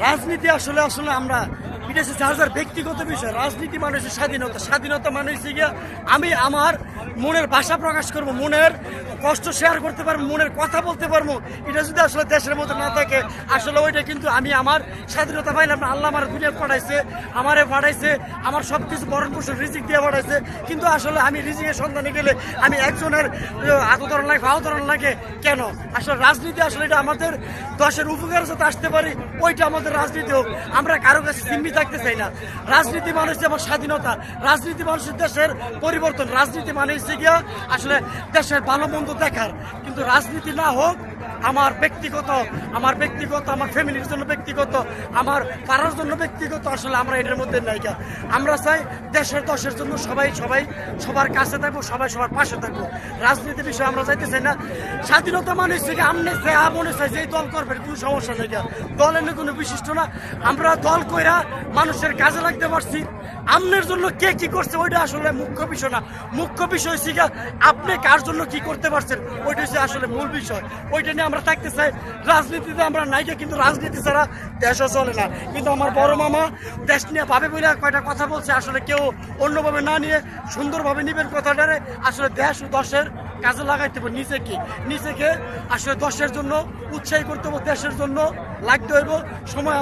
রাজনীতি আসলে আসলে আমরা এটা হচ্ছে যার যার ব্যক্তিগত বিষয়। রাজনীতি মানুষের স্বাধীনতা, স্বাধীনতা মানে হচ্ছে গিয়া আমি আমার মনের ভাষা প্রকাশ করব, মনের কষ্ট শেয়ার করতে পারবো, মনের কথা বলতে পারবো। এটা যদি আসলে দেশের মধ্যে না থাকে আসলে ওইটা কিন্তু আমি আমার স্বাধীনতা পাইলাম না। আল্লাহ আমার দুনিয়া পাঠাইছে, আমারে পাঠাইছে, আমার সব কিছু বরণ পোষণ রিজিক দিয়ে পাঠাইছে, কিন্তু আসলে আমি রিজিকের সন্ধানে গেলে আমি একজনের আতরণ লাগে আহতরণ লাগে কেন? আসলে রাজনীতি আসলে এটা আমাদের দেশের উপকারে যাতে আসতে পারি ওইটা আমাদের রাজনীতি হোক। আমরা কারো কাছে জিম্মি থাকতে চাই না। রাজনীতি মানে হচ্ছে আমার স্বাধীনতা, রাজনীতি মানুষের দেশের পরিবর্তন, রাজনীতি মানে হচ্ছে গিয়া আসলে দেশের ভালো মন্দ দেখার। কিন্তু রাজনীতি না হোক আমার ব্যক্তিগত, আমার ফ্যামিলির জন্য ব্যক্তিগত, আমার পাড়ার জন্য ব্যক্তিগত, আসলে আমরা এটার মধ্যে নাইকা। আমরা চাই দেশের জন্য সবাই সবার কাছে থাকবো, সবাই সবার পাশে থাকবো। রাজনীতির বিষয়ে আমরা চাইতে চাই না। স্বাধীনতা মানে হচ্ছে কি আমনে মনে চাই যে দল করবেন, কোনো সমস্যা নেই, দলের কোনো বিশিষ্ট না। আমরা দল কইরা মানুষের কাজে লাগতে পারছি। আমনের জন্য কে কি করছে ওইটা আসলে মুখ্য বিষয় না। মুখ্য বিষয় হচ্ছে আপনি কার জন্য কি করতে পারছেন ওইটা হচ্ছে আসলে মূল বিষয়। ওইটা নিয়ে আমরা থাকতে চাই। রাজনীতিতে আমরা নাইকা, কিন্তু রাজনীতি ছাড়া দেশও চলে না। কিন্তু আমার বড় মামা দেশ নিয়ে ভাবে বলে কয়টা কথা বলছে, আসলে কেউ অন্যভাবে না নিয়ে সুন্দরভাবে নিবেন কথাটারে। আসলে দেশ ও দশের কাজে লাগাইতে হবে। নিজেকে আসলে দশের জন্য উৎসাহী করতে হবে, দেশের জন্য লাগতে হইব সময়।